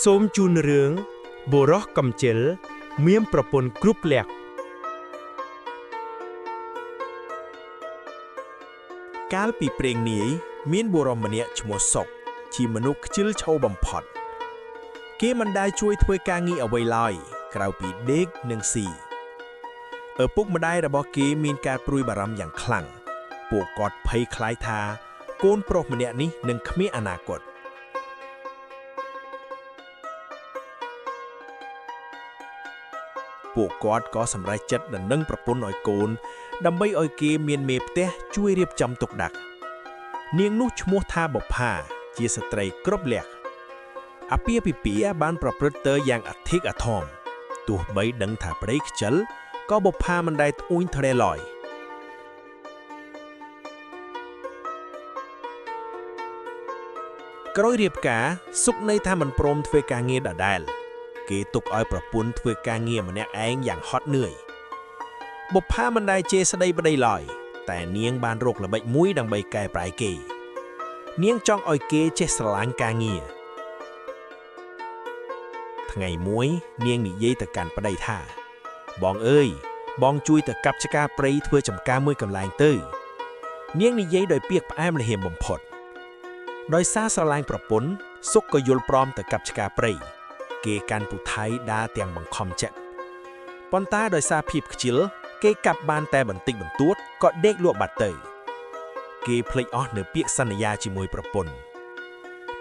សូមជូនរឿងបុរសកំជិលមានប្រពន្ធគ្រប់លក្ខកាលពីព្រេងនាយមានបុរសម្នាក់ឈ្មោះសុកជាមនុស្សខ្ជិលឆោបំផុតគេមិនដែលជួយធ្វើការងារអ្វីឡើយក្រៅពីដេកនិងស៊ីឪពុកម្ដាយរបស់គេមានការព្រួយបារម្ភយ៉ាងខ្លាំងពួកគាត់ភ័យខ្លាចថាកូនប្រុសម្នាក់នេះនឹងគ្មានអនាគតពួកគាត់ក៏សម្រេចចិត្តដណ្ដឹងប្រពន្ធឲ្យកូនដើម្បីឲ្យគេមានមេផ្ទះជួយរៀបចំទុកដាក់នាងនោះឈ្មោះថាបុប្ផាជាស្ត្រីគ្រប់លក្ខអាពាហ៍ពិពាហ៍បានប្រព្រឹត្តទៅយ៉ាងអធិកអធមទោះបីដឹងថាប្តីខ្ជិលក៏បុប្ផាមិនដែលត្អូញទ្រាយឡើយក្រោយរៀបការសុកនៅថាមិនព្រមធ្វើការងារដដែលគេទុកឲ្យប្រពន្ធធ្វើការងារម្នាក់ឯងយ៉ាងហត់នឿយបុប្ផាមិនដែលជេរស្ដីប្តីឡើយតែនាងបានរកល្បិចមួយដើម្បីកែប្រែគេនាងចង់ឲ្យគេចេះស្រឡាញ់ការងារថ្ងៃមួយនាងនិយាយទៅកាន់ប្តីថាបងអើយបងជួយទៅកាប់ឆ្ការព្រៃធ្វើចំការមួយកន្លែងទៅនាងនិយាយដោយពាក្យផ្អែមល្ហែមបំផុតដោយសារស្រឡាញ់ប្រពន្ធសុកក៏យល់ព្រមទៅកាប់ឆ្ការព្រៃគេកាន់ពូថៃដើរទាំងបង្ខំចិត្តប៉ុន្តែដោយសារភាពខ្ជិលគេកាប់បានតែបន្តិចបន្តួចក៏ដេកលក់បាត់ទៅគេភ្លេចអស់នៅពាក្យសន្យាជាមួយប្រពន្ធ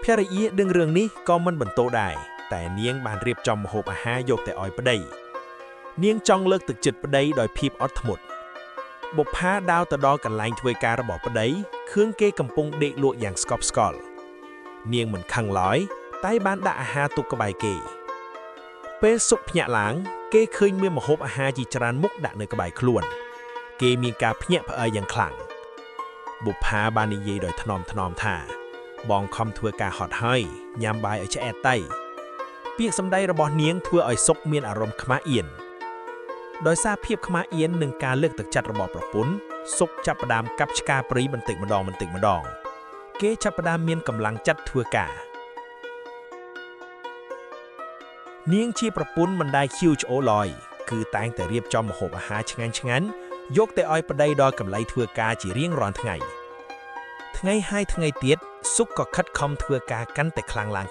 ភរិយាដឹងរឿងនេះក៏មិនបន្ទោសដែរតែនាងបានរៀបចំម្ហូបអាហារយកទៅឲ្យប្តីនាងចង់លើកទឹកចិត្តប្តីដោយភាពអត់ធ្មត់បុប្ផាដើរទៅដល់កន្លែងធ្វើការរបស់ប្តីឃើញគេកំពុងដេកលក់យ៉ាងស្កប់ស្កល់នាងមិនខឹងឡើយតែបានដាក់អាហារទុកក្បែរគេពេលសុកភ្ញាក់ឡើងគេឃើញមានម្ហូបអាហារជាច្រើនមុខដាក់នៅក្បែរខ្លួនគេមានការភ្ញាក់ផ្អើលយ៉ាងខ្លាំងបុប្ផាបាននិយាយដោយថ្នមថាបងខំធ្វើការហត់ហើយញ៉ាំបាយឲ្យឆ្អែតទៅពាក្យសម្ដីរបស់នាងធ្វើឲ្យសុកមានអារម្មណ៍ខ្មាស់អៀនដោយសារភាពខ្មាស់អៀននិងការលើកទឹកចិត្តរបស់ប្រពន្ធសុកចាប់ផ្ដើមកាប់ឆ្ការព្រៃបន្តិចម្ដងគេចាប់ផ្ដើមមានកម្លាំងចិត្តធ្វើការនាងជាប្រពន្ធមិនដែលខៀវច្អូឡើយគឺតែងតែរៀបចំម្ហូបអាហារឆ្ងាញ់យកទៅឲ្យប្តីដល់កន្លែងធ្វើការជារៀងរាល់ថ្ងៃហើយថ្ងៃទៀតសុកក៏ខិតខំធ្វើការកាន់តែខ្លាំងឡើង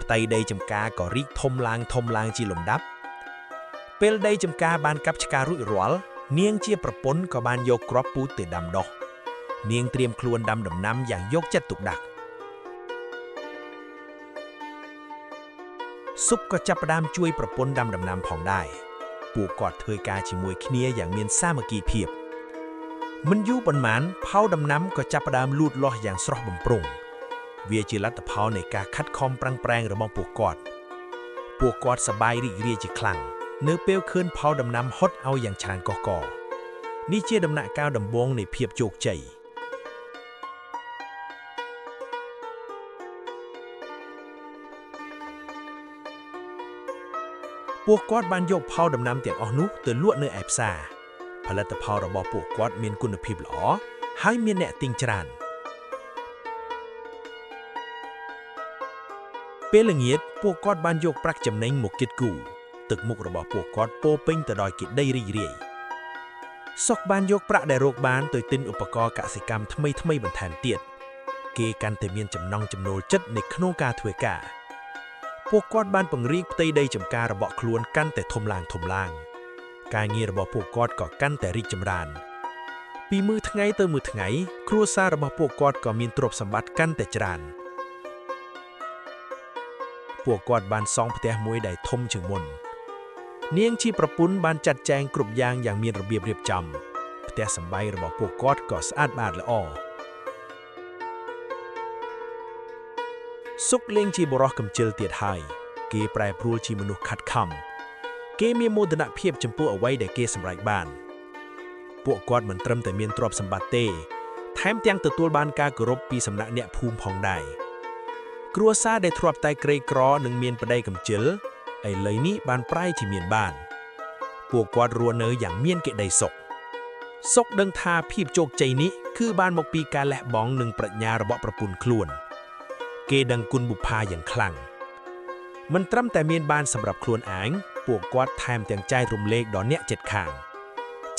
ផ្ទៃដីចំការក៏រីកធំឡើងជាលំដាប់ពេលដីចំការបានកាប់ឆ្ការរួចរាល់នាងជាប្រពន្ធក៏បានយកគ្រាប់ពូជទៅដាំដុះនាងត្រៀមខ្លួនដាំដំណាំយ៉ាងយកចិត្តទុកដាក់សុកក៏ចាប់ផ្ដើមជួយប្រពន្ធដាំដំណាំផងដែរពួកគាត់ធ្វើការជាមួយគ្នាយ៉ាងមានសាមគ្គីភាពមិនយូរប៉ុន្មានផៅដំណាំក៏ចាប់ផ្ដើមលូតលាស់យ៉ាងស្រស់បំព្រងវាជាលទ្ធផលនៃការខិតខំប្រឹងប្រែងរបស់ពួកគាត់សប្បាយរីករាយជាខ្លាំងនៅពេលឃើញផៅដំណាំហត់ឲ្យយ៉ាងច្រើនកកនេះជាដំណាក់កាលដំបូងនៃភាពជោគជ័យពួកគាត់បានយកផលដំណាំទាំងអស់នោះទៅលក់នៅឯផ្សារផលិតផលរបស់ពួកគាត់មានគុណភាពល្អហើយមានអ្នកទិញច្រើនពេលល្ងាចពួកគាត់បានយកប្រាក់ចំណេញមកគិតគូរទឹកមុខរបស់ពួកគាត់ពោពេញទៅដោយកិដីរីករាយសុកបានយកប្រាក់ដែលរកបានទៅទិញឧបករណ៍កសិកម្មថ្មីបន្ថែមទៀតគេកាន់តែមានចំណង់ចំណូលចិត្តនៅក្នុងការធ្វើការពួកគាត់បានពង្រីកផ្ទៃដីចម្ការរបស់ខ្លួនកាន់តែធំឡើងការងាររបស់ពួកគាត់ក៏កាន់តែរីកចម្រើនពីមួយថ្ងៃទៅមួយថ្ងៃគ្រួសាររបស់ពួកគាត់ក៏មានទ្រព្យសម្បត្តិកាន់តែច្រើនពួកគាត់បានសង់ផ្ទះមួយដែលធំជាងមុននាងជាប្រពន្ធបានចាត់ចែងគ្រប់យ៉ាងយ៉ាងមានរបៀបរៀបចំផ្ទះសម្បែងរបស់ពួកគាត់ក៏ស្អាតបាតល្អសុកលេងជាបុរសកំជិលទៀតហើយគេប្រែប្រួលជាមនុស្សខិតខំគេមានមោទនភាពចំពោះអ្វីដែលគេសម្រេចបានពួកគាត់មិនត្រឹមតែមានទ្រព្យសម្បត្តិទេថែមទាំងទទួលបានការគោរពពីសំណាក់អ្នកភូមិផងដែរគ្រួសារដែលធ្លាប់តែក្រីក្រនិងមានប្តីកំជិលឥឡូវនេះបានប្រែជាមានបានពួកគាត់រស់នៅយ៉ាងមានកិត្តិយសសុកដឹងថាភាពជោគជ័យនេះគឺបានមកពីការលះបង់និងប្រាជ្ញារបស់ប្រពន្ធខ្លួនគេដឹងគុណបុប្ផាយ៉ាងខ្លាំង មិនត្រឹមតែមានបានសម្រាប់ខ្លួនឯងពួកគាត់ថែមទាំងចែករំលែកដល់អ្នកជិតខាង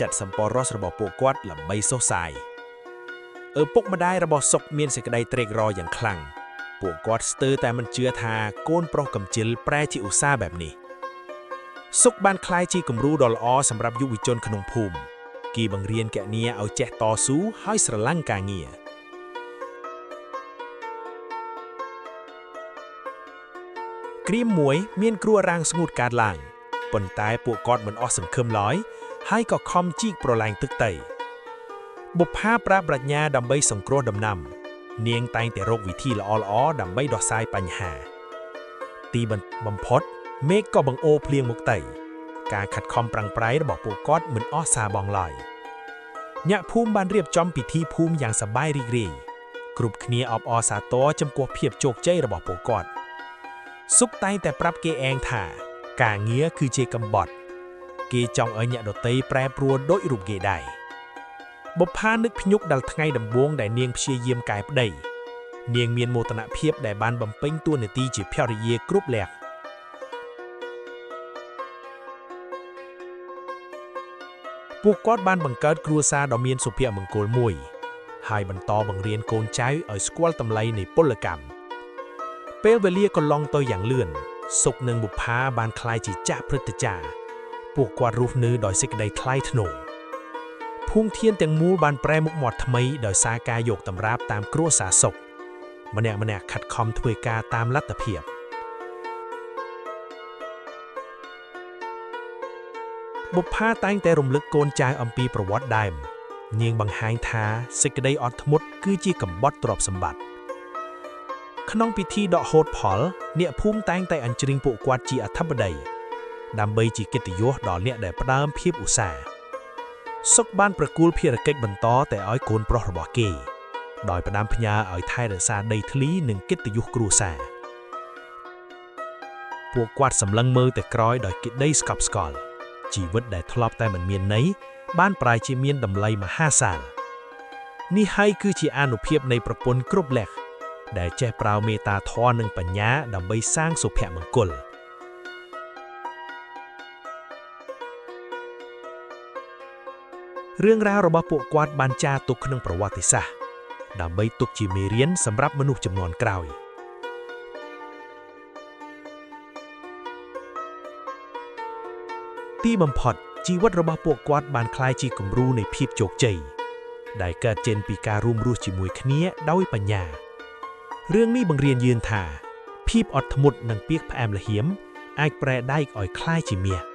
ចាត់សម្ព័ន្ធរស់របស់ពួកគាត់ដើម្បីសុសសាយឪពុកម្ដាយរបស់សុកមានសេចក្តីត្រេករយ៉ាងខ្លាំងពួកគាត់ស្ទើរតែមិនជឿថាកូនប្រុសកំជិលប្រែជាឧស្សាហ៍បែបនេះសុកបានក្លាយជាគំរូដ៏ល្អសម្រាប់យុវជនក្នុងភូមិគីបង្រៀនកញ្ញាឲ្យចេះតស៊ូហើយស្រឡាញ់ការងារគ្រាមមួយមានគ្រោះរាំងស្ងួតកើតឡើងប៉ុន្តែពួកគាត់មិនអស់សង្ឃឹមឡើយហើយក៏ខំជីកប្រឡែងទឹកដីបុប្ផាប្រើប្រាជ្ញាដើម្បីសង្គ្រោះដំណាំនាងតែងតែរកវិធីល្អៗដើម្បីដោះស្រាយបញ្ហាទីបំផុតមេឃក៏បង្អូរភ្លៀងមកទៅការខិតខំប្រឹងប្រែងរបស់ពួកគាត់មិនអស់សារបង់ឡើយញាក់ភូមិបានរៀបចំពិធីភូមិយ៉ាងសប្បាយរីករាយគ្រប់គ្នាអបអរសាទរចំពោះភាពជោគជ័យរបស់ពួកគាត់សុកតែងតែប្រាប់គេឯងថាការងារគឺជាកំបត់គេចង់ឲ្យអ្នកដទៃប្រែប្រួលដូចរូបគេដែរបុប្ផានឹកភ្ញុកដល់ថ្ងៃដំបូងដែលនាងព្យាយាមកែប្តីនាងមានមោទនភាពដែលបានបំពេញតួនាទីជាភរិយាគ្រប់លក្ខពួកគាត់បានបង្កើតគ្រួសារដ៏មានសុភមង្គលមួយហើយបន្តបង្រៀនកូនចៅឲ្យស្គាល់តម្លៃនៃពលកម្មពេលវេលាកន្លងទៅយ៉ាងលឿនសុកនិងបុប្ផាបានក្លាយជាចាស់ព្រឹទ្ធាចារ្យពួកគាត់រស់នៅដោយសេចក្តីថ្លៃថ្នូរភូមិធានទាំងមូលបានប្រែមុខមាត់ថ្មីដោយសារការយកតម្រាបតាមគ្រួសារសុកម្នាក់ៗខិតខំធ្វើការតាមលទ្ធភាពបុប្ផាតែងតែរំលឹកកូនចៅអំពីប្រវត្តិដើមនាងបង្ហាញថាសេចក្តីអត់ធ្មត់គឺជាកំបត់ទ្រព្យសម្បត្តិក្នុងពិធីដកហូតផលអ្នកភូមិតែងតែអញ្ជើញពួកគាត់ជាអធិបតីដើម្បីជាកិត្តិយសដល់អ្នកដែលផ្ដើមភាពឧស្សាហ៍សុកបានប្រគល់ភារកិច្ចបន្តតែឲ្យកូនប្រុសរបស់គេដោយផ្ដាំផ្ញើឲ្យថែរក្សាដីធ្លីនិងកិត្តិយសគ្រួសារពួកគាត់សម្លឹងមើលតែក្រោយដោយកិតីស្កប់ស្កល់ជីវិតដែលធ្លាប់តែមិនមានន័យបានប្រែជាមានតម្លៃមហាសាលនេះហើយគឺជាអានុភាពនៃប្រពន្ធគ្រប់លក្ខដែលចេះប្រើមេត្តាធម៌និងបញ្ញាដើម្បីសាងសុភមង្គលរឿងរ៉ាវរបស់ពួកគាត់បានចារទុកក្នុងប្រវត្តិសាស្ត្រដើម្បីទុកជាមេរៀនសម្រាប់មនុស្សជំនាន់ក្រោយទីបំផុតជីវិតរបស់ពួកគាត់បានក្លាយជាគំរូនៃភាពជោគជ័យដែលកើតចេញពីការរួមរស់ជាមួយគ្នាដោយបញ្ញារឿងនេះបង្រៀនយើងថាភាពអត់ធ្មត់និងពាក្យផ្អែមល្ហៀមអាចប្រែដែកឲ្យក្លាយជាមាស